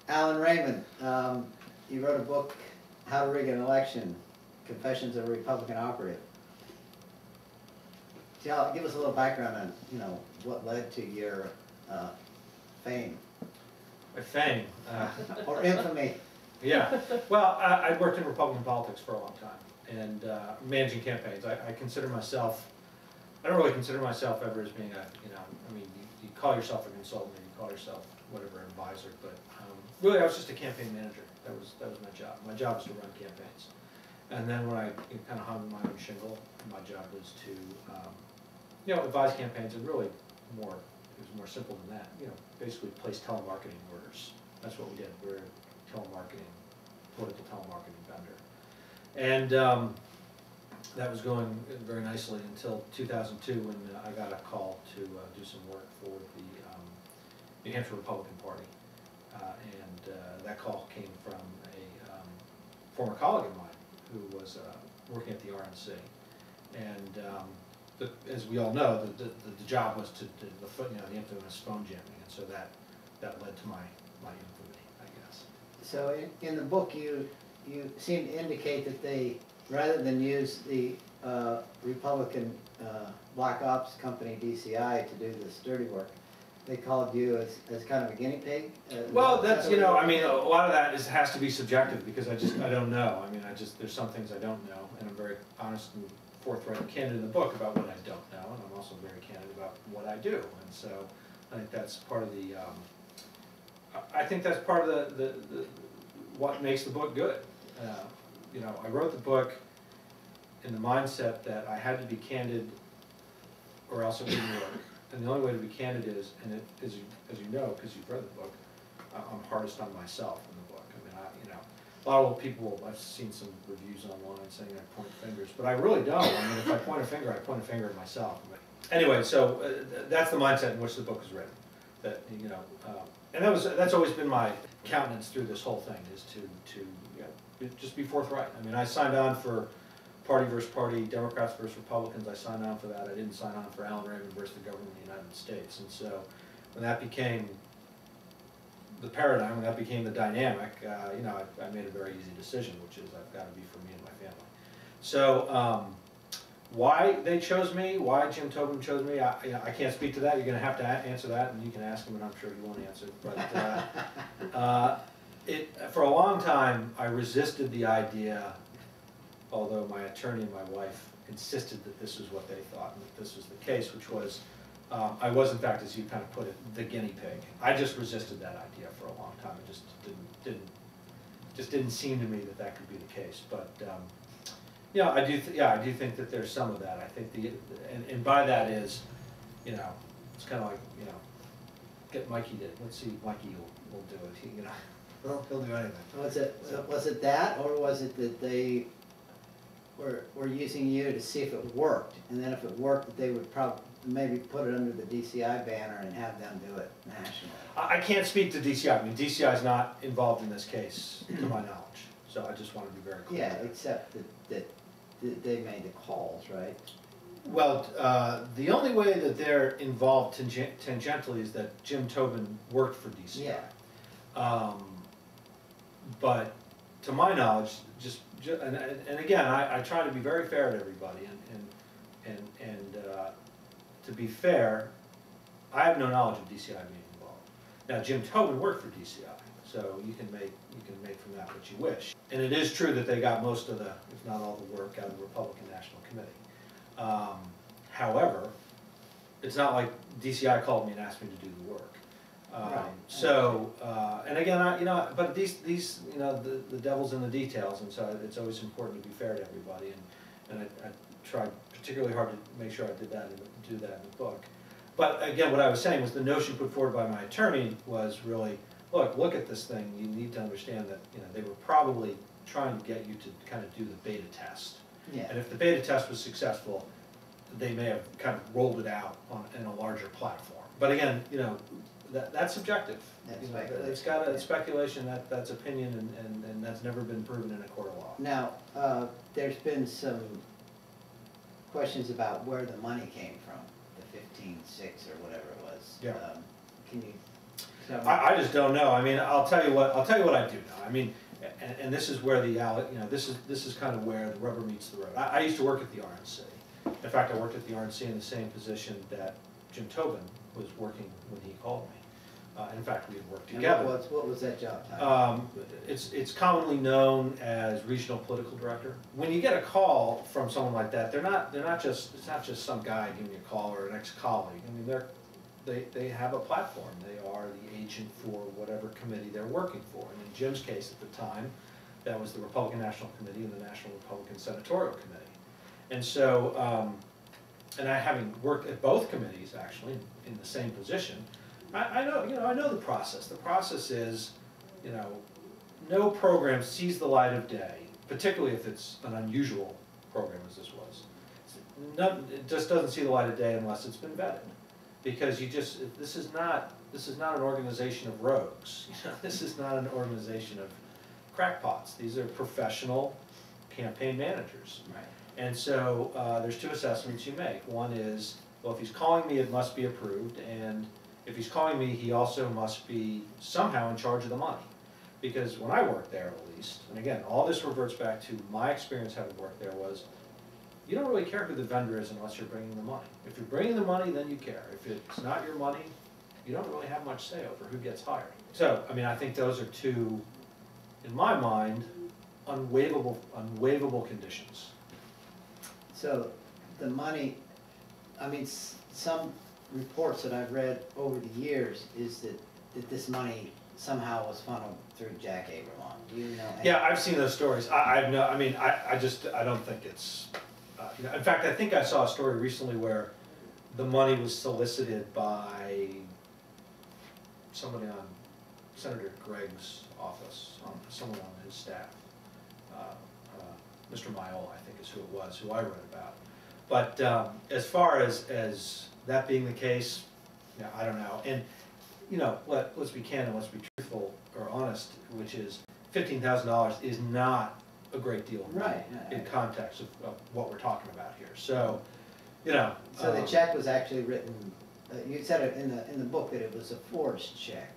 Allen Raymond, you wrote a book, How to Rig an Election, Confessions of a Republican Operative. Give us a little background on, what led to your fame. My fame. Or infamy. Yeah. Well, I worked in Republican politics for a long time and managing campaigns. I consider myself, I don't really consider myself ever as being a, I mean, you call yourself a consultant and you call yourself whatever, an advisor, but really I was just a campaign manager. That was my job. My job was to run campaigns. And then when I kind of hung my own shingle, my job was to, advise campaigns, and really it was more simple than that. Basically place telemarketing orders. That's what we did. We're a telemarketing, political telemarketing vendor. And that was going very nicely until 2002 when I got a call to do some work for the New Hampshire Republican Party. And that call came from a former colleague of mine who was working at the RNC. And as we all know, the job was the infamous phone jamming, and so that led to my infamy, I guess. So in the book, you seem to indicate that they, rather than use the Republican Black Ops company DCI to do this dirty work, they called you as kind of a guinea pig? Well, that's, I mean, a lot of that has to be subjective because I don't know. I mean, there's some things I don't know, and I'm very honest and forthright and candid in the book about what I don't know, and I'm also very candid about what I do. And so I think that's part of the, what makes the book good. I wrote the book in the mindset that I had to be candid or else it wouldn't work. And the only way to be candid is, and as you know, because you've read the book, I'm hardest on myself in the book. I mean, a lot of people, I've seen some reviews online saying I point fingers, but I really don't. I mean, if I point a finger at myself. Anyway, so that's the mindset in which the book is written. That, and that's always been my countenance through this whole thing, is to just be forthright. I mean, I signed on for party versus party, Democrats versus Republicans. I signed on for that. I didn't sign on for Allen Raymond versus the government of the United States. And so when that became the paradigm, when that became the dynamic, I made a very easy decision, which is I've got to be for me and my family. So why they chose me, why Jim Tobin chose me, I can't speak to that. You're going to have to answer that, and you can ask him, and I'm sure he won't answer. But for a long time, I resisted the idea, although my attorney and my wife insisted that this was what they thought and that this was the case, which was, I was in fact, as you kind of put it, the guinea pig. I just resisted that idea for a long time. It just didn't seem to me that that could be the case. But I do think that there's some of that. I think and by that is, it's kind of like, get Mikey to, let's see if Mikey will do it. He'll do anything. Was it that, or was it that they were using you to see if it worked, and then if it worked, that they would probably maybe put it under the DCI banner and have them do it nationally? I can't speak to DCI. I mean, DCI is not involved in this case, to my knowledge. So I just want to be very clear. Yeah, except that they made the calls, right? Well, the only way that they're involved tangentially is that Jim Tobin worked for DCI. Yeah. But to my knowledge, and again, I try to be very fair to everybody, and to be fair, I have no knowledge of DCI being involved. Now, Jim Tobin worked for DCI, so you can make from that what you wish. And it is true that they got most of the, if not all the work out of the Republican National Committee. However, it's not like DCI called me and asked me to do the work. Right. And again, but these, the devil's in the details, and so it's always important to be fair to everybody, and I tried particularly hard to make sure I do that in the book. But again, what I was saying was the notion put forward by my attorney was really, look at this thing. You need to understand that they were probably trying to get you to kind of do the beta test. Yeah. And if the beta test was successful, they may have kind of rolled it out in a larger platform. But again, that's subjective. It's got a speculation, that's opinion, and that's never been proven in a court of law. Now, there's been some questions about where the money came from, the 15.6 or whatever it was. Yeah. Can you cover? I just don't know. I mean, I'll tell you what I do know. I mean, and this is where this is kind of where the rubber meets the road. I used to work at the RNC. In fact, I worked at the RNC in the same position that Jim Tobin was working when he called me. And in fact, we had worked together. What was that job title? It's commonly known as regional political director. When you get a call from someone like that, it's not just some guy giving you a call or an ex-colleague. I mean, they have a platform. They are the agent for whatever committee they're working for. And in Jim's case at the time, that was the Republican National Committee and the National Republican Senatorial Committee. And so, and I having worked at both committees actually in the same position, I know the process. The process is, no program sees the light of day, particularly if it's an unusual program as this was. It just doesn't see the light of day unless it's been vetted. Because this is not an organization of rogues. This is not an organization of crackpots. These are professional campaign managers. Right. And so there's two assessments you make. One is, well, if he's calling me, it must be approved, and if he's calling me, he also must be somehow in charge of the money. Because when I worked there, at least, and again, all this reverts back to my experience having worked there, was you don't really care who the vendor is unless you're bringing the money. If you're bringing the money, then you care. If it's not your money, you don't really have much say over who gets hired. So, I mean, I think those are two, in my mind, unwaivable conditions. So the money, I mean, some reports that I've read over the years is that this money somehow was funneled through Jack Aberlon. Do you know? Yeah, I've seen those stories. I don't think it's, in fact, I think I saw a story recently where the money was solicited by somebody on Senator Gregg's office, someone on his staff. Mr. Miola, I think is who it was, who I read about. But as far as that being the case, I don't know. And let's be candid, let's be truthful or honest, which is $15,000 is not a great deal of money in context of what we're talking about here. So, So the check was actually written. You said it in the book that it was a forged check.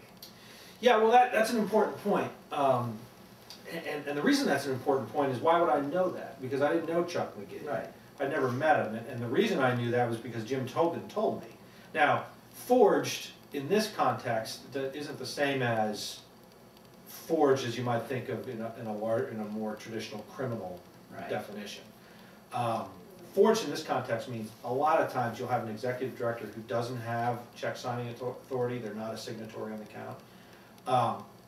Yeah, well, that's an important point. And the reason that's an important point is, why would I know that? Because I didn't know Chuck McGee. Right. I'd never met him, and the reason I knew that was because Jim Tobin told me. Now, forged in this context isn't the same as forged as you might think of in a more traditional criminal definition. Forged in this context means a lot of times you'll have an executive director who doesn't have check signing authority. They're not a signatory on the count,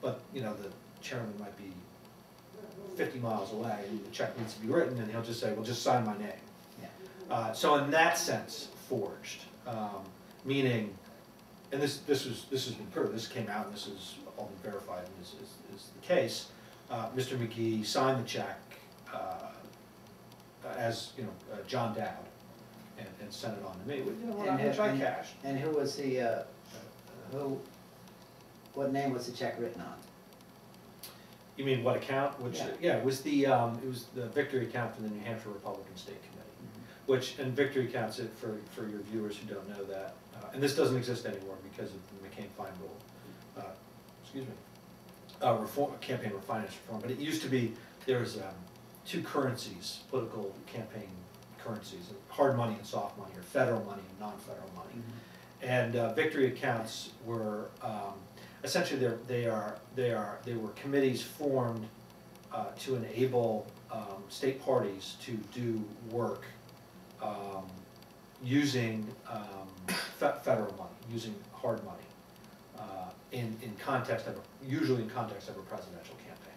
but the chairman might be 50 miles away and the check needs to be written, and he'll just say, well, just sign my name. Yeah. So in that sense, forged, meaning, and this has been proven, this came out and this is all been verified and is the case, Mr. McGee signed the check as John Dowd and sent it on to me, which I cashed. And who was the, what name was the check written on? You mean what account? Which it was the victory account for the New Hampshire Republican State Committee, which, and victory accounts, for your viewers who don't know that, and this doesn't exist anymore because of the McCain-Fine rule. Campaign finance reform. But it used to be there was two currencies, political campaign currencies: hard money and soft money, or federal money and non-federal money. And victory accounts were. Essentially, they were committees formed to enable state parties to do work using federal money, using hard money, in context of usually in context of a presidential campaign.